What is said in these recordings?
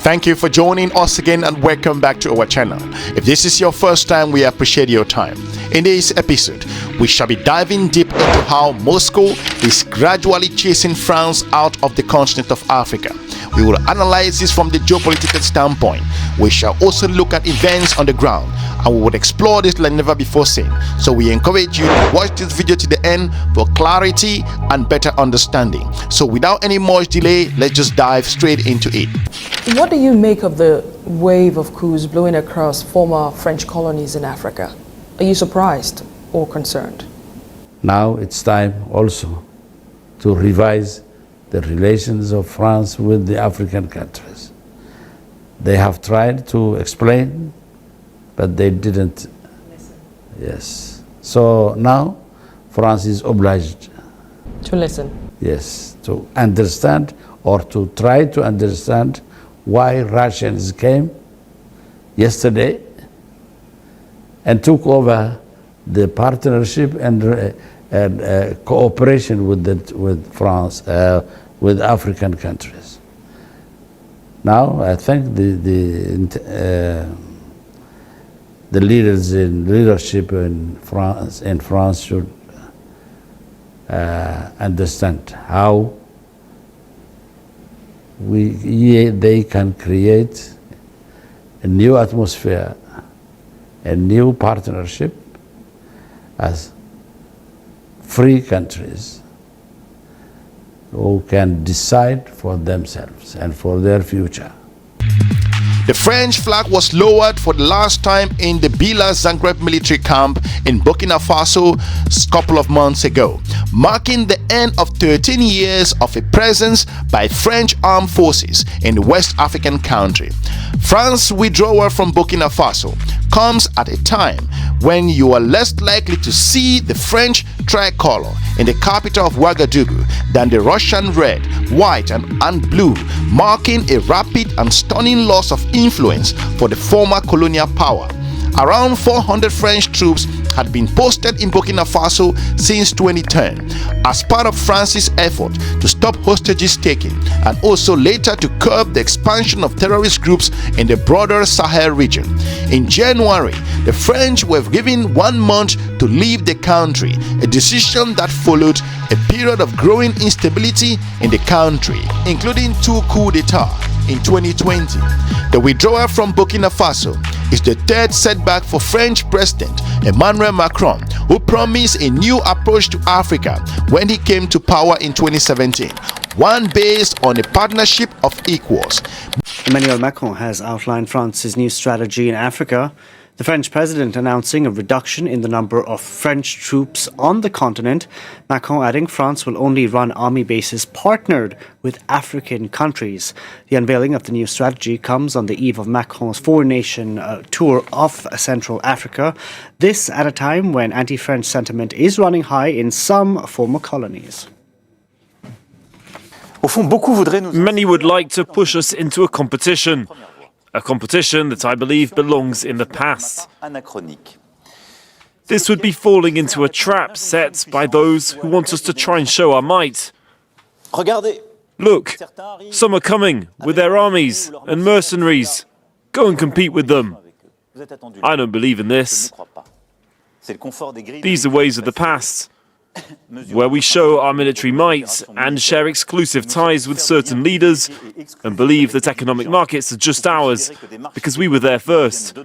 Thank you for joining us again and welcome back to our channel. If this is your first time, we appreciate your time. In this episode, we shall be diving deep into how Moscow is gradually chasing France out of the continent of Africa. We will analyze this from the geopolitical standpoint. We shall also look at events on the ground, and we will explore this like never before seen. So we encourage you to watch this video to the end for clarity and better understanding. So without any much delay, let's just dive straight into it. What do you make of the wave of coups blowing across former French colonies in Africa? Are you surprised or concerned? Now it's time also to revise the relations of France with the African countries. They have tried to explain, but they didn't listen. Yes. So now France is obliged to listen. Yes, to understand or to try to understand why Russians came yesterday and took over the partnership and cooperation with France, with African countries. Now I think the leaders in leadership in France should understand how they can create a new atmosphere, a new partnership as free countries who can decide for themselves and for their future. The French flag was lowered for the last time in the Bila Zagreb military camp in Burkina Faso a couple of months ago, marking the end of 13 years of a presence by French armed forces in the West African country. France's withdrawal from Burkina Faso comes at a time when you are less likely to see the French tricolor in the capital of Ouagadougou than the Russian red, white and blue, marking a rapid and stunning loss of influence for the former colonial power. Around 400 French troops had been posted in Burkina Faso since 2010 as part of France's effort to stop hostages taking and also later to curb the expansion of terrorist groups in the broader Sahel region. In January, the French were given 1 month to leave the country, a decision that followed a period of growing instability in the country, including 2 coups d'etat in 2020. The withdrawal from Burkina Faso is the third setback for French President Emmanuel Macron, who promised a new approach to Africa when he came to power in 2017, one based on a partnership of equals. Emmanuel Macron has outlined France's new strategy in Africa, the French president announcing a reduction in the number of French troops on the continent, Macron adding France will only run army bases partnered with African countries. The unveiling of the new strategy comes on the eve of Macron's four-nation tour of Central Africa, this at a time when anti-French sentiment is running high in some former colonies. Many would like to push us into a competition that I believe belongs in the past. This would be falling into a trap set by those who want us to try and show our might. Look, some are coming with their armies and mercenaries. Go and compete with them. I don't believe in this. These are ways of the past, where we show our military might and share exclusive ties with certain leaders and believe that economic markets are just ours because we were there first.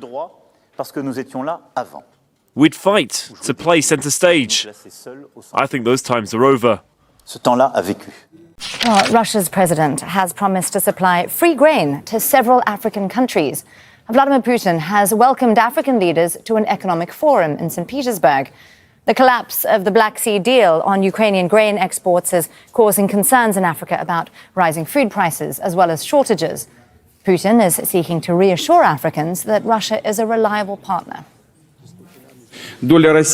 We'd fight to play center stage. I think those times are over. Well, Russia's president has promised to supply free grain to several African countries. Vladimir Putin has welcomed African leaders to an economic forum in St. Petersburg. The collapse of the Black Sea deal on Ukrainian grain exports is causing concerns in Africa about rising food prices as well as shortages. Putin is seeking to reassure Africans that Russia is a reliable partner. Russia's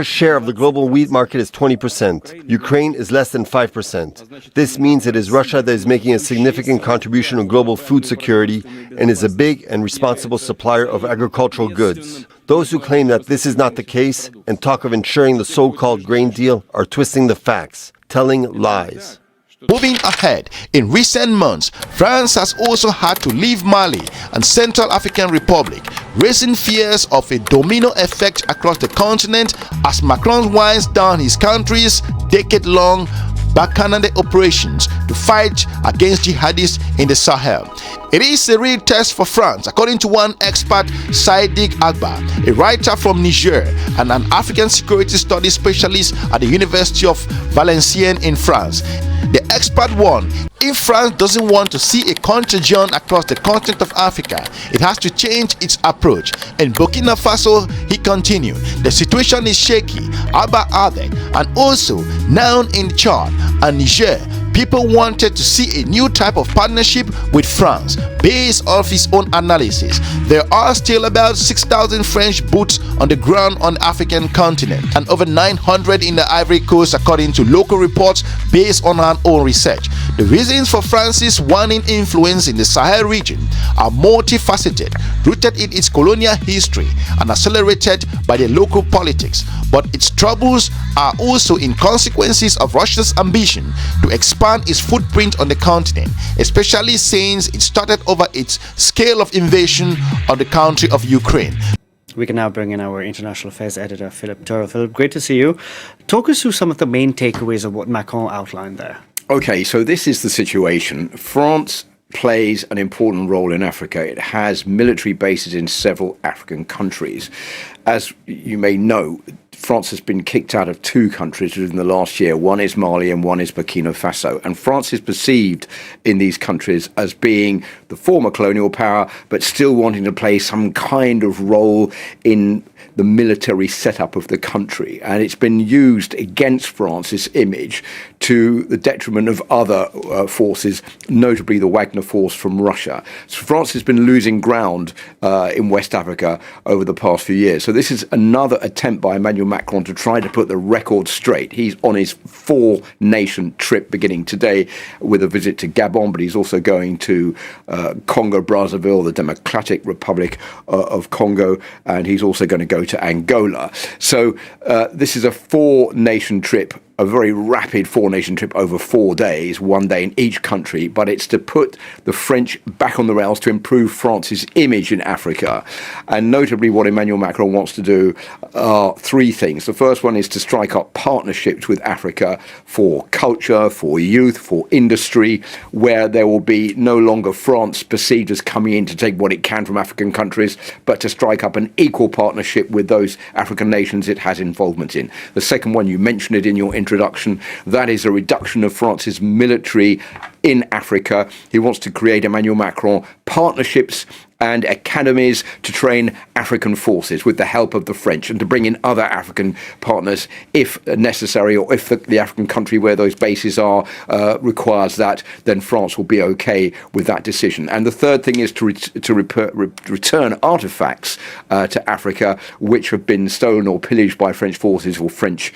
share of the global wheat market is 20%. Ukraine is less than 5%. This means it is Russia that is making a significant contribution to global food security and is a big and responsible supplier of agricultural goods. Those who claim that this is not the case and talk of ensuring the so-called grain deal are twisting the facts, telling lies. Moving ahead, in recent months, France has also had to leave Mali and Central African Republic, raising fears of a domino effect across the continent as Macron winds down his country's decade-long bacchanal operations to fight against jihadists in the Sahel. It is a real test for France, according to one expert, Saidik Agba, a writer from Niger and an African security studies specialist at the University of Valenciennes in France. The expert warned, if France doesn't want to see a contagion across the continent of Africa, it has to change its approach. In Burkina Faso, he continued, the situation is shaky, Agba added, and also now in Chad and Niger, people wanted to see a new type of partnership with France based off his own analysis. There are still about 6,000 French boots on the ground on the African continent and over 900 in the Ivory Coast, according to local reports based on her own research. The reasons for France's waning influence in the Sahel region are multifaceted, rooted in its colonial history and accelerated by the local politics. But its troubles are also in consequences of Russia's ambition to expand its footprint on the continent, especially since it started over its scale of invasion of the country of Ukraine. We can now bring in our international affairs editor, Philip Turrell. Philip, great to see you. Talk us through some of the main takeaways of what Macron outlined there. Okay, so this is the situation. France plays an important role in Africa. It has military bases in several African countries. As you may know, France has been kicked out of two countries within the last year. One is Mali and one is Burkina Faso. And France is perceived in these countries as being the former colonial power, but still wanting to play some kind of role in the military setup of the country. And it's been used against France's image to the detriment of other forces, notably the Wagner force from Russia. So France has been losing ground in West Africa over the past few years. So this is another attempt by Emmanuel Macron to try to put the record straight. He's on his 4-nation trip beginning today with a visit to Gabon, but he's also going to Congo, Brazzaville, the Democratic Republic of Congo, and he's also going to go to Angola. So this is a 4-nation trip, a very rapid 4-nation trip over 4 days, 1 day in each country, but it's to put the French back on the rails to improve France's image in Africa. And notably what Emmanuel Macron wants to do are 3 things. The first one is to strike up partnerships with Africa for culture, for youth, for industry, where there will be no longer France perceived as coming in to take what it can from African countries, but to strike up an equal partnership with those African nations it has involvement in. The second one, you mentioned it in your introduction, that is a reduction of France's military in Africa. He wants to create, Emmanuel Macron, partnerships and academies to train African forces with the help of the French and to bring in other African partners if necessary, or if the African country where those bases are requires that, then France will be okay with that decision. And the third thing is to return artifacts to Africa which have been stolen or pillaged by French forces or French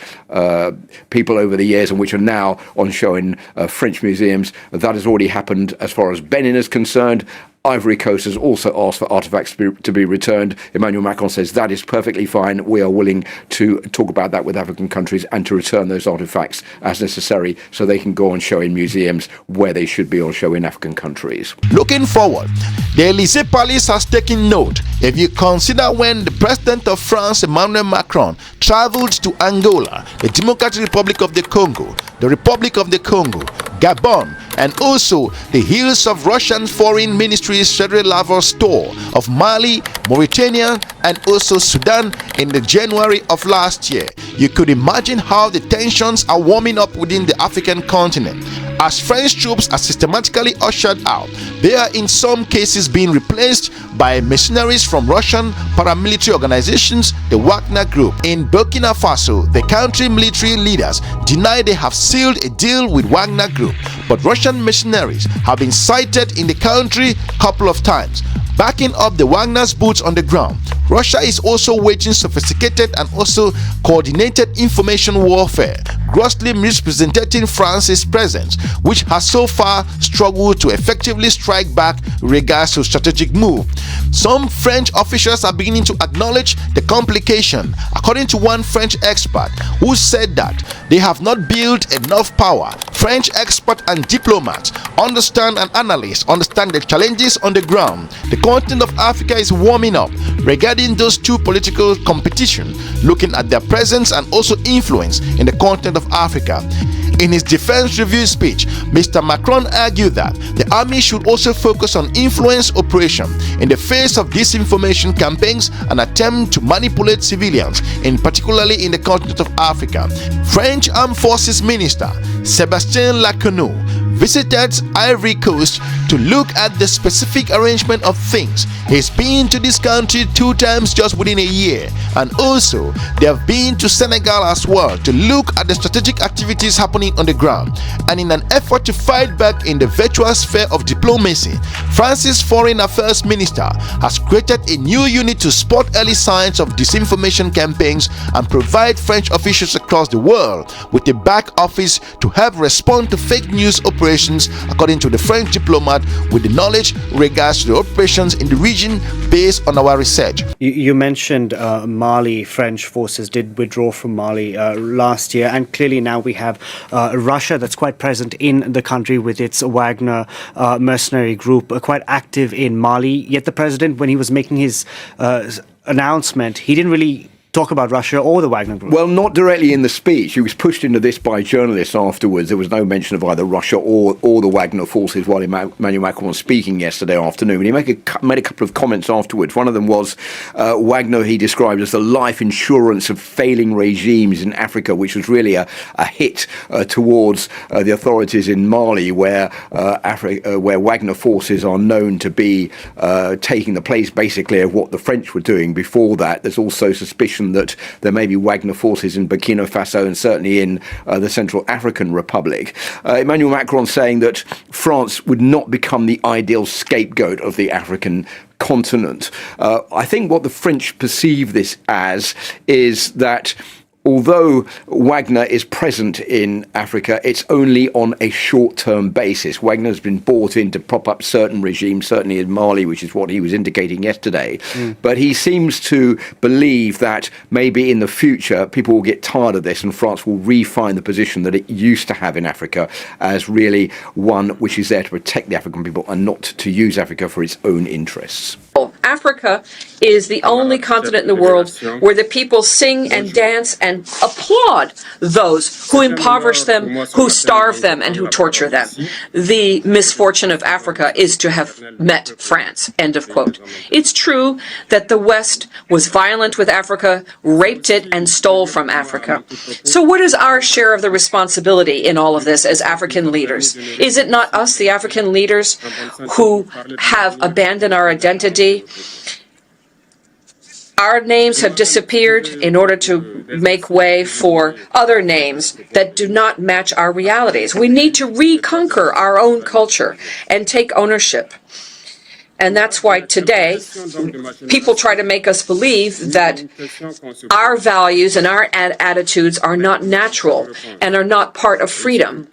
people over the years and which are now on show in French museums. That has already happened as far as Benin is concerned. Ivory Coast has also asked for artifacts to be returned. Emmanuel Macron says that is perfectly fine. We are willing to talk about that with African countries and to return those artifacts as necessary so they can go on show in museums where they should be on show in African countries. Looking forward, the Elysee Palace has taken note. If you consider when the President of France, Emmanuel Macron, traveled to Angola, the Democratic Republic of the Congo, the Republic of the Congo, Gabon, and also the hills of Russian Foreign Ministry's Federal Labour Store of Mali, Mauritania, and also Sudan in the January of last year. You could imagine how the tensions are warming up within the African continent. As French troops are systematically ushered out, they are in some cases being replaced by mercenaries from Russian paramilitary organizations, the Wagner Group. In Burkina Faso, the country military leaders deny they have sealed a deal with Wagner Group, but Russian mercenaries have been sighted in the country a couple of times, backing up the Wagner's boots on the ground. Russia is also waging sophisticated and also coordinated information warfare, grossly misrepresenting France's presence, which has so far struggled to effectively strike back in regards to strategic move. Some French officials are beginning to acknowledge the complication, according to one French expert who said that they have not built enough power French experts and diplomats understand the challenges on the ground. The continent of Africa is warming up regarding those two political competition, looking at their presence and also influence in the continent of Africa. In his defense review speech, Mr. Macron argued that the army should also focus on influence operation in the face of disinformation campaigns and attempt to manipulate civilians, particularly in the continent of Africa. French Armed Forces Minister Sébastien Lecornu visited Ivory Coast to look at the specific arrangement of things. He's been to this country 2 times just within a year, and also they have been to Senegal as well to look at the strategic activities happening on the ground. And in an effort to fight back in the virtual sphere of diplomacy, France's Foreign Affairs Minister has created a new unit to spot early signs of disinformation campaigns and provide French officials across the world with a back office to help respond to fake news operations, according to the French diplomat, with the knowledge regards to the operations in the region based on our research. You mentioned Mali. French forces did withdraw from Mali last year, and clearly now we have Russia that's quite present in the country with its Wagner mercenary group, quite active in Mali. Yet the president, when he was making his announcement, he didn't really talk about Russia or the Wagner group. Well, not directly in the speech. He was pushed into this by journalists afterwards. There was no mention of either Russia or the Wagner forces while Emmanuel Macron was speaking yesterday afternoon. He made a couple of comments afterwards. One of them was Wagner he described as the life insurance of failing regimes in Africa, which was really a hit towards the authorities in Mali, where Wagner forces are known to be taking the place basically of what the French were doing before that. There's also suspicion that there may be Wagner forces in Burkina Faso and certainly in the Central African Republic. Emmanuel Macron saying that France would not become the ideal scapegoat of the African continent. I think what the French perceive this as is that although Wagner is present in Africa, it's only on a short-term basis. Wagner has been brought in to prop up certain regimes, certainly in Mali, which is what he was indicating yesterday. But he seems to believe that maybe in the future people will get tired of this and France will refine the position that it used to have in Africa as really one which is there to protect the African people and not to use Africa for its own interests. Africa is the only continent in the world where the people sing and dance and applaud those who impoverish them, who starve them, and who torture them. The misfortune of Africa is to have met France. End of quote. It's true that the West was violent with Africa, raped it, and stole from Africa. So what is our share of the responsibility in all of this as African leaders? Is it not us, the African leaders, who have abandoned our identity? Our names have disappeared in order to make way for other names that do not match our realities. We need to reconquer our own culture and take ownership. And that's why today people try to make us believe that our values and our attitudes are not natural and are not part of freedom.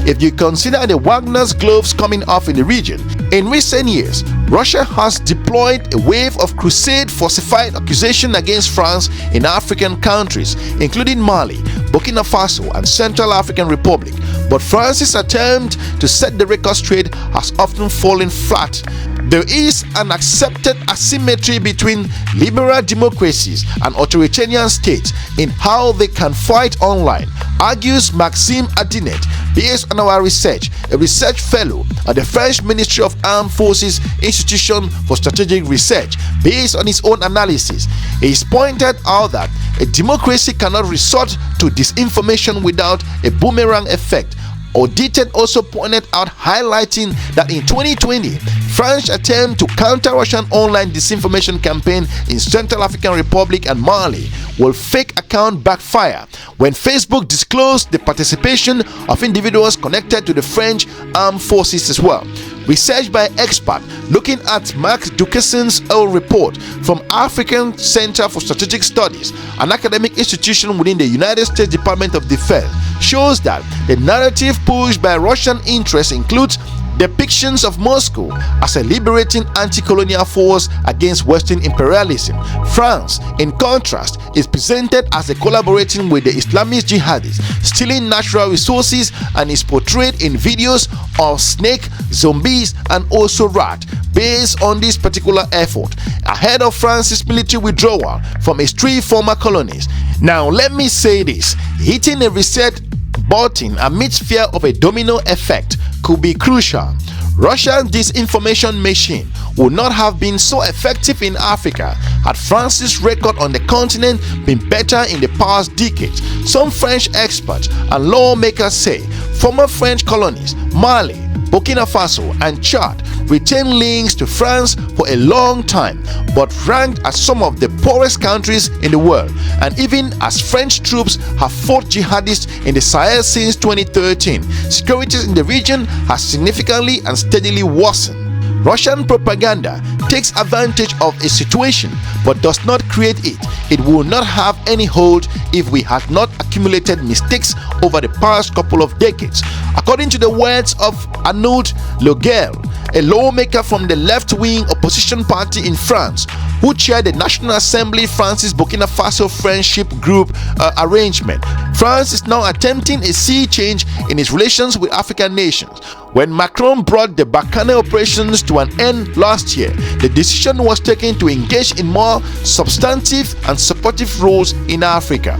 If you consider the Wagner's gloves coming off in the region, in recent years, Russia has deployed a wave of crusade falsified accusation against France in African countries, including Mali, Burkina Faso, and Central African Republic. But France's attempt to set the record straight has often fallen flat. There is an accepted asymmetry between liberal democracies and authoritarian states in how they can fight online, argues Maxime Adinet, based on our research, a research fellow at the French Ministry of Armed Forces Institution for Strategic Research. Based on his own analysis, he has pointed out that a democracy cannot resort to disinformation without a boomerang effect. Audited also pointed out, highlighting that in 2020, France's attempt to counter Russian online disinformation campaign in Central African Republic and Mali will fake account backfire when Facebook disclosed the participation of individuals connected to the French armed forces as well. Research by expert looking at Mark Duquesne's old report from African Center for Strategic Studies, an academic institution within the United States Department of Defense, shows that the narrative pushed by Russian interests includes Depictions of Moscow as a liberating anti-colonial force against Western imperialism. France, in contrast, is presented as a collaborating with the Islamist jihadists, stealing natural resources, and is portrayed in videos of snake, zombies, and also rat, based on this particular effort, ahead of France's military withdrawal from its 3 former colonies. Now, let me say this: hitting a reset button amidst fear of a domino effect could be crucial. Russia's disinformation machine would not have been so effective in Africa had France's record on the continent been better in the past decades. Some French experts and lawmakers say former French colonies, Mali, Burkina Faso, and Chad retained links to France for a long time, but ranked as some of the poorest countries in the world, and even as French troops have fought jihadists in the Sahel since 2013, security in the region has significantly and steadily worsened. Russian propaganda takes advantage of a situation but does not create it. It will not have any hold if we had not accumulated mistakes over the past couple of decades. According to the words of Arnaud Leguel, a lawmaker from the left-wing opposition party in France, who chaired the National Assembly France's Burkina Faso Friendship Group arrangement, France is now attempting a sea change in its relations with African nations. When Macron brought the Barkhane operations to an end last year, the decision was taken to engage in more substantive and supportive roles in Africa.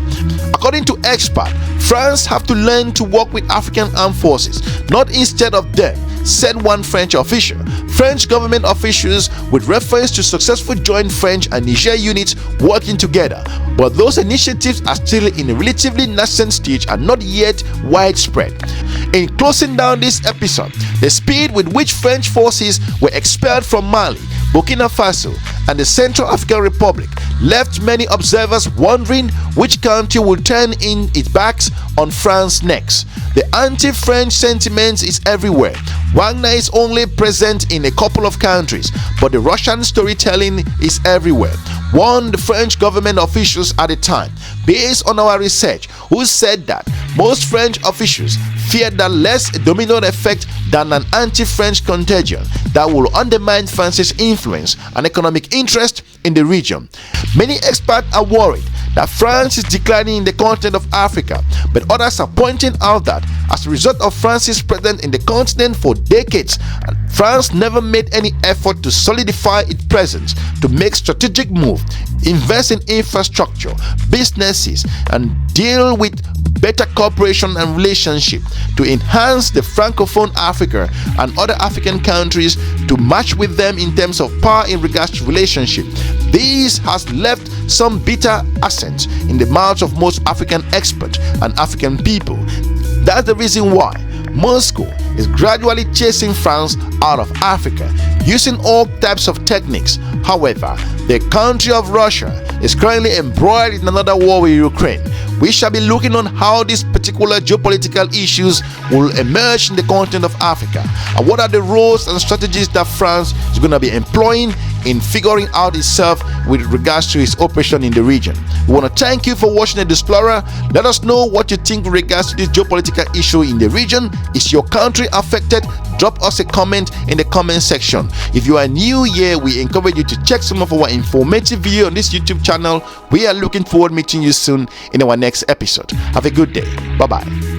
According to experts, France have to learn to work with African armed forces, not instead of them, said one French official. French government officials with reference to successful joint French and Niger units working together, but those initiatives are still in a relatively nascent stage and not yet widespread. In closing down this episode, the speed with which French forces were expelled from Mali, Burkina Faso, and the Central African Republic left many observers wondering which country will turn in its backs on France next. The anti-French sentiment is everywhere. Wagner is only present in a couple of countries, but the Russian storytelling is everywhere, warned the French government officials at the time, based on our research, who said that most French officials feared that less a domino effect than an anti-French contagion that will undermine France's influence and economic interest in the region. Many experts are worried that France is declining in the continent of Africa, but others are pointing out that as a result of France's presence in the continent for decades, France never made any effort to solidify its presence, to make strategic moves, invest in infrastructure, businesses, and deal with better cooperation and relationship to enhance the Francophone Africa and other African countries to match with them in terms of power in regards to relationship. This has left some bitter accents in the mouths of most African experts and African people. That's the reason why Moscow is gradually chasing France out of Africa using all types of techniques. However, the country of Russia is currently embroiled in another war with Ukraine. We shall be looking on how these particular geopolitical issues will emerge in the continent of Africa, and what are the roles and strategies that France is going to be employing in figuring out itself with regards to its operation in the region. We want to thank you for watching The Explorer. Let us know what you think with regards to this geopolitical issue in the region. Is your country affected? Drop us a comment in the comment section. If you are new here, we encourage you to check some of our informative videos on this YouTube channel. We are looking forward to meeting you soon in our next episode. Have a good day. Bye-bye.